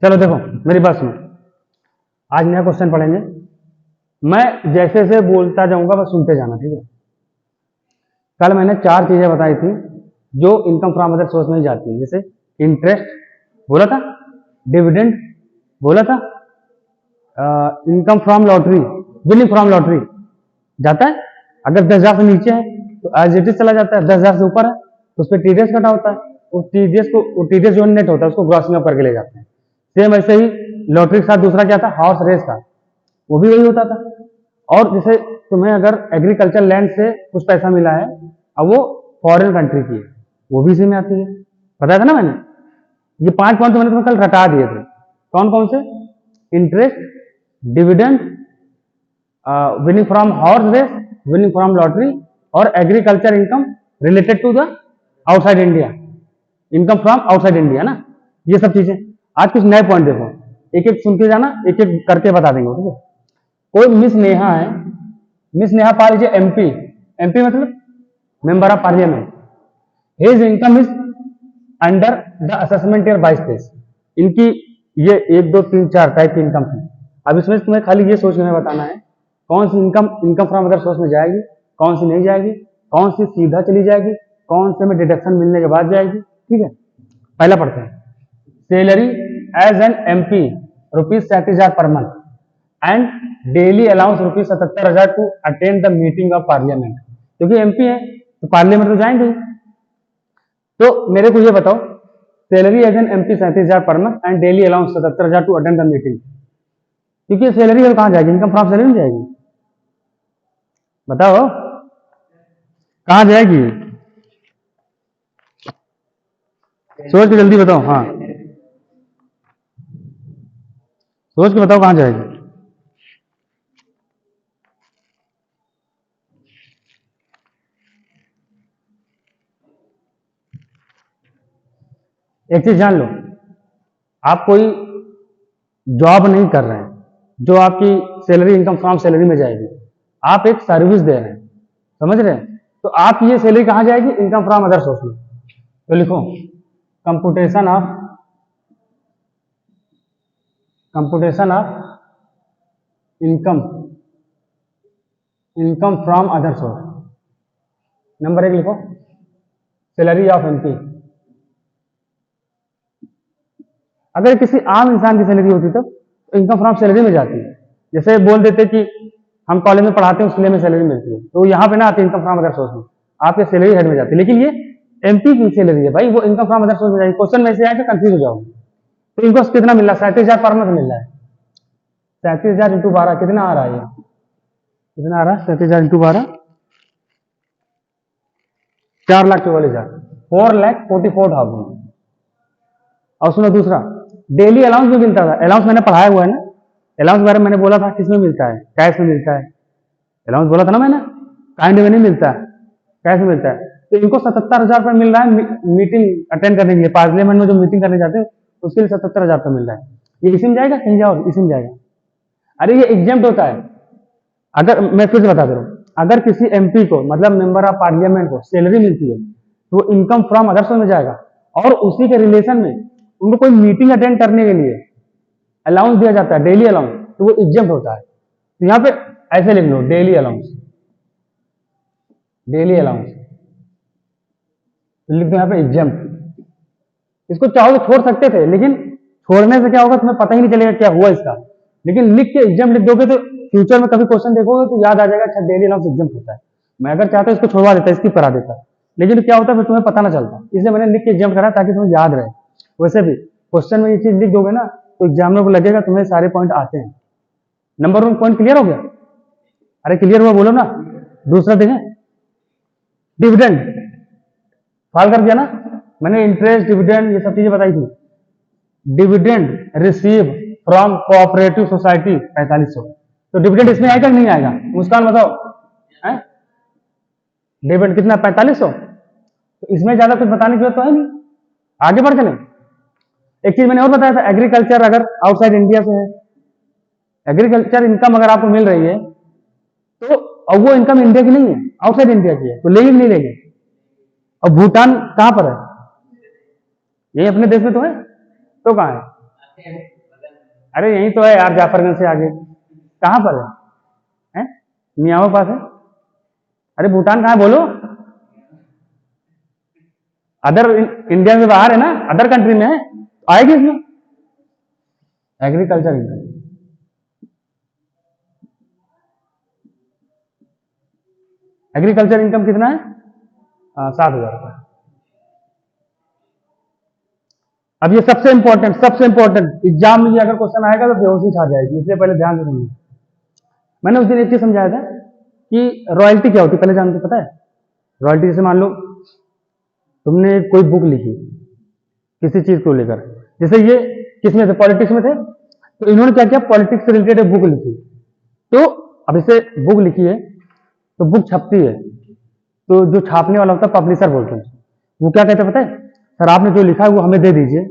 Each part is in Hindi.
चलो देखो मेरी बात सुनो, आज नया क्वेश्चन पढ़ेंगे। मैं जैसे जैसे बोलता जाऊंगा बस सुनते जाना, ठीक है। कल मैंने 4 चीजें बताई थी जो इनकम फ्रॉम अदर सोर्स में जाती है, जैसे इंटरेस्ट बोला था, डिविडेंड बोला था, income from lottery, winning from lottery जाता है। अगर 10,000 से नीचे है तो एज इट इज चला जाता है, 10,000 से ऊपर है तो उस पर टीडीएस कटा होता है, उस टीडीएस जो नेट होता है उसको ग्रॉसिंग अप करके ले जाते हैं। सेम ऐसे ही लॉटरी के साथ दूसरा क्या था, हॉर्स रेस था, वो भी वही होता था। और जैसे तुम्हें अगर एग्रीकल्चर लैंड से कुछ पैसा मिला है, अब वो फॉरेन कंट्री की है, वो भी इसी में आती है। बताया था ना मैंने, ये 5 पॉइंट तो मैंने तुम्हें कल रटा दिए थे। कौन कौन से? Interest, dividend, winning from horse race, winning from lottery और agriculture income related to the outside India, income from outside India ना, ये सब चीजें। आज कुछ नए पॉइंट देखो, एक एक सुन के जाना, एक एक करके बता देंगे, ठीक है। कोई मिस नेहा है, miss Neha Pal ji MP, MP मतलब member of parliament, his income is under the assessment year 22-23। इनकी ये 1 2 3 4 टाइप की इनकम थी। अब इसमें तुम्हें खाली ये सोच के बताना है कौन सी इनकम फ्रॉम अदर सोर्स में जाएगी, कौन सी नहीं जाएगी, कौन सी सीधा चली जाएगी, कौन से में डिडक्शन मिलने के बाद जाएगी, ठीक है। पहला पढ़ते हैं, salary as an MP ₹37,000 per month and daily allowance ₹77,000 to attend the meeting of parliament. क्योंकि एमपी है तो पार्लियामेंट तो जाएंगे ही। तो मेरे को ये बताओ, salary as an MP 37,000 per month and daily allowance 77,000 to attend the meeting, क्योंकि सैलरी है कहां जाएगी, इनकम फ्रॉम सैलरी में जाएगी। बताओ कहां जाएगी, सोच के जल्दी बताओ। हाँ सोच के बताओ कहां जाएगी। एक चीज जान लो, आप कोई जॉब नहीं कर रहे हैं जो आपकी सैलरी इनकम फ्रॉम सैलरी में जाएगी, आप एक सर्विस दे रहे हैं, समझ रहे हैं। तो आप ये सैलरी कहां जाएगी, इनकम फ्रॉम अदर सोर्स में। तो लिखो computation of income from other source. Number 1 लिखो, सैलरी ऑफ एमपी। अगर किसी आम इंसान की सैलरी होती तब तो इनकम फ्रॉम सैलरी में जाती है। जैसे बोल देते कि हम कॉलेज में पढ़ाते हैं उसके लिए हमें सैलरी मिलती है, तो यहाँ पे ना आती इनकम फ्रॉम अदर सोर्स में, आपके सैलरी हेड में जाती है। लेकिन ये एमपी की सैलरी है भाई, वो इनकम फ्रॉम अदर सोर्स में जाएगी। क्वेश्चन में से आए तो कंफ्यूज हो जाओगे। तो इनको कितना मिल रहा है, 37,000 पर मंथ मिल रहा है। 37,000 इंटू 12 कितना आ रहा है, कितना आ रहा है 37,000 इंटू 12, 4,44,000, 4,44,000। और सुनो दूसरा, डेली अलाउंस भी मिलता था। अलाउंस मैंने पढ़ाया हुआ है ना, अलाउंस बारे में मैंने बोला था किसमें मिलता है, कैश में मिलता है। अलाउंस बोला था ना मैंने, काइंड में नहीं मिलता है, कैश में मिलता है। तो इनको 77,000 रुपये मिल रहा है मीटिंग अटेंड करने के लिए, पार्लियामेंट में जो मीटिंग करने जाते हैं उसके लिए 77,000 रुपये मिल रहा है। ये इसी में जाएगा, कहीं जाओ इसी में जाएगा। अरे ये एग्जाम्प्ट होता है। अगर मैं फिर से बता दे रहा हूँ, अगर किसी एमपी को मतलब मेंबर ऑफ पार्लियामेंट को सैलरी मिलती है तो वो इनकम फ्रॉम अदर सोर्स में जाएगा, और उसी के रिलेशन में उनको कोई मीटिंग अटेंड करने के लिए अलाउंस दिया जाता है, डेली अलाउंस, तो वो एग्जाम्प्ट होता है। तो यहाँ पे ऐसे लिख लो, डेली अलाउंस, डेली अलाउंस लिख दो यहाँ पे एग्जाम्प्ट। इसको चाहो तो छोड़ सकते थे, लेकिन छोड़ने से क्या होगा तुम्हें पता ही नहीं चलेगा क्या हुआ इसका। लेकिन लिख के एग्जाम्प्ट लिख दोगे तो फ्यूचर में कभी क्वेश्चन देखोगे तो याद आ जाएगा, अच्छा डेली अलाउंस एग्जाम्प्ट होता है। मैं अगर चाहता इसको छोड़वा देता, स्किप करा देता, लेकिन क्या होता है फिर तुम्हें पता ना चलता, इसलिए मैंने लिख के एग्जाम्प्ट करा ताकि तुम्हें याद रहे। वैसे भी क्वेश्चन में ये चीज लिख दोगे ना तो एग्जामिनर को लगेगा तुम्हें सारे पॉइंट आते हैं। नंबर 1 पॉइंट क्लियर हो गया? अरे क्लियर हुआ बोलो ना। दूसरा देखें, डिविडेंड सॉल्व कर दिया ना मैंने, इंटरेस्ट डिविडेंड ये सब चीजें बताई थी। Dividend receive from cooperative society 4500। तो डिविडेंड इसमें आएगा कि नहीं आएगा, मुस्कान बताओ है? डिविडेंड कितना 4500, तो इसमें ज्यादा कुछ बताने की जरूरत तो है नहीं, आगे बढ़ चले। एक चीज मैंने और बताया था, एग्रीकल्चर अगर आउटसाइड इंडिया से है, एग्रीकल्चर इनकम अगर आपको मिल रही है तो अब वो इनकम इंडिया की नहीं है, आउटसाइड इंडिया की है, तो लेंगे नहीं लेंगे। और भूटान कहां पर है, यही अपने देश में तो है, तो कहां है, अरे यही तो है यार, जाफरगंज से आगे कहाँ पर है? मियाँ पास है। अरे भूटान कहाँ है बोलो? अदर इंडिया में बाहर है ना, अदर कंट्री में है, आएगी इसमें एग्रीकल्चर इनकम। एग्रीकल्चर इनकम कितना है? 7,000 रुपये। अब ये सबसे इंपॉर्टेंट एग्जाम में अगर क्वेश्चन आएगा तो बेहोशी छा जाएगी, इसलिए पहले ध्यान से सुनिए। मैंने उस दिन एक चीज समझाया था कि रॉयल्टी क्या होती है, पहले जानते पता है? रॉयल्टी जैसे मान लो तुमने कोई बुक लिखी किसी चीज को लेकर, जैसे ये किसमें थे? पॉलिटिक्स में थे। तो इन्होंने क्या किया, पॉलिटिक्स से रिलेटेड बुक लिखी। तो अब इसे बुक लिखी है तो बुक छपती है, तो जो छापने वाला होता है पब्लिशर बोलते हैं, वो क्या कहते हैं पता है? सर आपने जो लिखा है वो हमें दे दीजिए,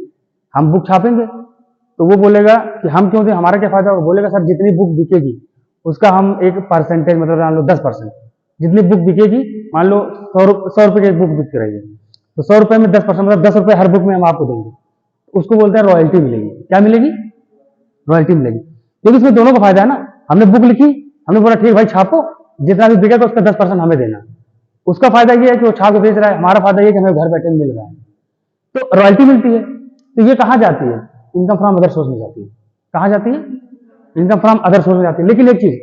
हम बुक छापेंगे। तो वो बोलेगा कि हम क्यों दें, हमारा क्या फायदा होगा? बोलेगा सर जितनी बुक बिकेगी उसका हम एक परसेंटेज, मतलब मान लो 10%, जितनी बुक बिकेगी, मान लो 100 रुपए की एक बुक बिक रही है, तो 100 रुपए में 10%, मतलब 10 रुपए हर बुक में हम आपको देंगे। उसको बोलते हैं रॉयल्टी मिलेगी। क्या मिलेगी? रॉयल्टी मिलेगी। क्योंकि इसमें दोनों का फायदा है ना, हमने बुक लिखी, हमने बोला ठीक भाई छापो, जितना भी बिकेगा उसका 10% हमें देना। उसका फायदा ये है कि वो छाप के बेच रहा है, हमारा फायदा ये है कि हमें घर बैठे मिल रहा है, तो रॉयल्टी मिलती है। तो ये कहाँ जाती है? इनकम फ्रॉम अदर सोर्स में जाती है। कहाँ जाती है? इनकम फ्रॉम अदर सोर्स में जाती है। लेकिन एक चीज,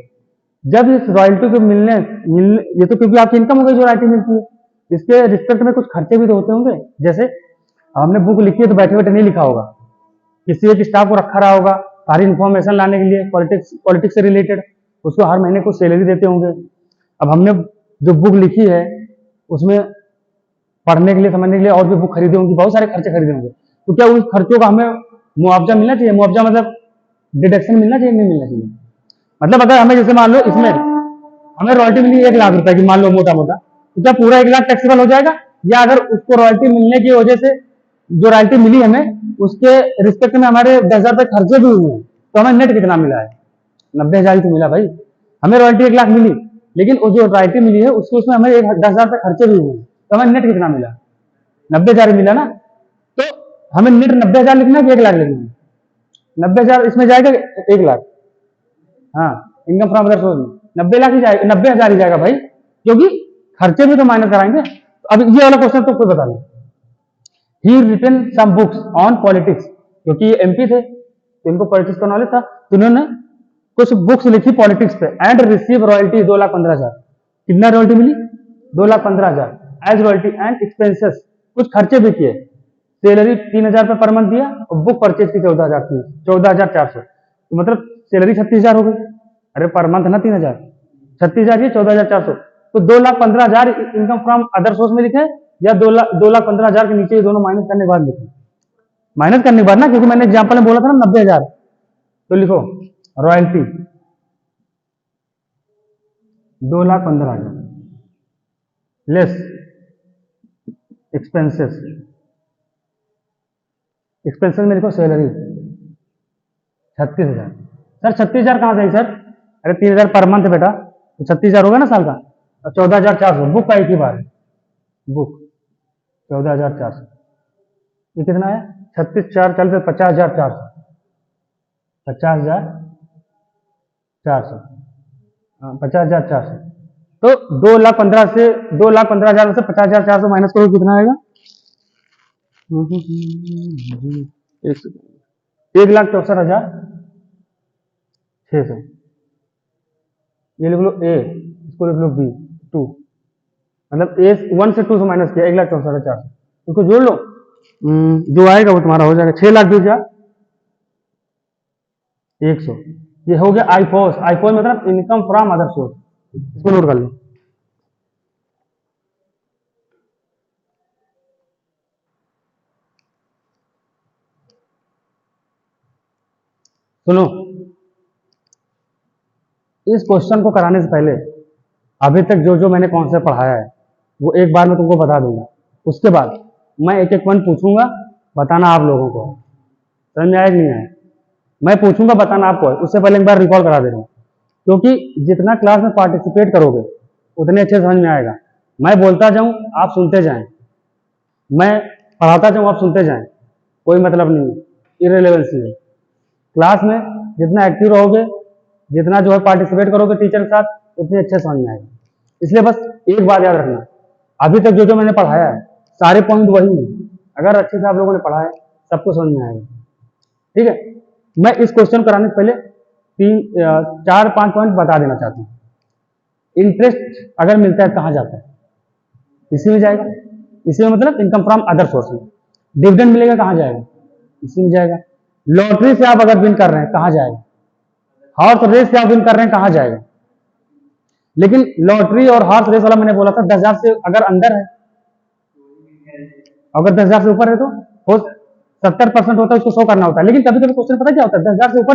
जब इस रॉयल्टी को मिलने ये तो क्योंकि आपकी इनकम हो गई जो रॉयल्टी मिलती है, इसके रिस्पेक्ट में कुछ खर्चे भी तो होते होंगे। जैसे हमने बुक लिखी है तो बैठे बैठे नहीं लिखा होगा, किसी एक स्टाफ को रखा रहा होगा सारी इन्फॉर्मेशन लाने के लिए, पॉलिटिक्स से रिलेटेड, उसको हर महीने कुछ सैलरी देते होंगे। अब हमने जो बुक लिखी है उसमें पढ़ने के लिए, समझने के लिए और भी बुक खरीदे होंगे, बहुत सारे खर्चे खरीदे होंगे। तो क्या उस खर्चों का हमें मुआवजा मिलना चाहिए? मुआवजा मतलब डिडक्शन मिलना चाहिए, नहीं मिलना चाहिए? मतलब अगर हमें जैसे मान लो इसमें हमें रॉयल्टी मिली 1 लाख रुपए की, मान लो मोटा मोटा, तो क्या पूरा 1 लाख टैक्सेबल हो जाएगा? या अगर उसको रॉयल्टी मिलने की वजह से जो रॉयल्टी मिली हमें उसके रिस्पेक्ट में हमारे 10,000 रुपए खर्चे भी हुए हैं, तो हमें नेट कितना मिला है? 90,000 ही तो मिला भाई। हमें रॉयल्टी 1 लाख मिली, लेकिन वो जो रॉयल्टी मिली है उसको उसमें हमें 10,000 रुपए खर्चे भी हुए हैं, तो हमें नेट कितना मिला? 90,000 मिला ना। तो हमें नेट 90,000 लिखना है कि 1 लाख लिखना है? 90,000 इसमें जाएगा, 1 लाख। हाँ, इनकम फ्रॉम अदर सोर्स में 90 लाख ही जाएगा, 90,000 ही जाएगा भाई, क्योंकि खर्चे भी तो माइनस कराएंगे। अब ये वाला क्वेश्चन तो कोई बता नहीं। He written some books on politics, क्योंकि ये एमपी थे तो इनको पॉलिटिक्स का नॉलेज था, तो इन्होंने कुछ बुक्स लिखी पॉलिटिक्स पे, एंड रिसीव रॉयल्टी 2,15,000। कितना रॉयल्टी मिली? 2,15,000 एज रॉयल्टी एंड एक्सपेंसेस, कुछ खर्चे भी किए। सैलरी 3,000 रुपए पर मंथ दिया और बुक परचेज की 14,000 की, 14,400, तो मतलब सैलरी 36,000 हो गई। अरे पर मंथ ना 3,000, 36,000 ही 14,400, तो 2,15,000 इनकम फ्रॉम अदर सोर्स में लिखे, या 2,15,000 के नीचे ये दोनों माइनस करने के बाद लिखे? माइनस करने के बाद ना, क्योंकि मैंने एग्जाम्पल में बोला था ना 90,000, तो लिखो रॉयल्टी 2,15,000 लेस एक्सपेंसेस, एक्सपेंसेस में लिखो सैलरी 36,000। सर 36,000 कहां से आई सर? अरे 3,000 पर मंथ बेटा, तो 36,000 होगा ना साल का, और 14,400 बुक का एक ही बार है, बुक 14,400, ये कितना है? 36,400 चल पे 50,400, 50,400, हाँ 50,400। तो 2,15,000 से 2,15,000 में से 50,400 माइनस करो, कितना आएगा? 1,64,600। ये लिख लो ए, इसको लिख लो बी 2, मतलब ए 1 से 2 से माइनस किया 1,64,400, इसको जोड़ लो, जो आएगा वो तुम्हारा हो जाएगा 6,20,100। ये हो गया आईफोस। आईफोस मतलब इनकम फ्रॉम अदर सोर्स, इसको नोट कर लो। सुनो, इस क्वेश्चन को कराने से पहले अभी तक जो जो मैंने कॉन्सेप्ट पढ़ाया है वो एक बार मैं तुमको बता दूंगा, उसके बाद मैं एक एक पॉइंट पूछूंगा, बताना आप लोगों को समझ में आया कि नहीं आया। मैं पूछूंगा, बताना आपको, उससे पहले एक बार रिकॉल करा दे रहा हूँ, क्योंकि जितना क्लास में पार्टिसिपेट करोगे उतने अच्छे समझ में आएगा। मैं बोलता जाऊं आप सुनते जाएं, मैं पढ़ाता जाऊं आप सुनते जाएं, कोई मतलब नहीं है, इररिलेवेंसी है। क्लास में जितना एक्टिव रहोगे, जितना जो है पार्टिसिपेट करोगे टीचर के साथ, उतनी अच्छे समझ में आएगा। इसलिए बस एक बात याद रखना, अभी तक जो जो मैंने पढ़ाया है सारे पॉइंट वही हैं, अगर अच्छे से आप लोगों ने पढ़ा है सबको समझ में आएगा। ठीक है, मैं इस क्वेश्चन कराने से पहले 4-5 पॉइंट बता देना चाहता हूँ। इंटरेस्ट अगर मिलता है कहाँ जाता है? इसी में जाएगा। इसी में मतलब income from other sources. Dividend मिलेगा कहाँ जाएगा? इसी में जाएगा। लॉटरी से आप अगर विन कर रहे हैं कहाँ जाएगा? हॉर्स रेस से आप विन कर रहे हैं कहाँ जाएगा? लेकिन लॉटरी और हॉर्स रेस वाला मैंने बोला था 10,000 से अगर अंदर है, अगर 10,000 से ऊपर है तो 70% होता है, उसको 100 करना होता है। लेकिन कभी कभी क्वेश्चन पता क्या होता है, 10,000 से ऊपर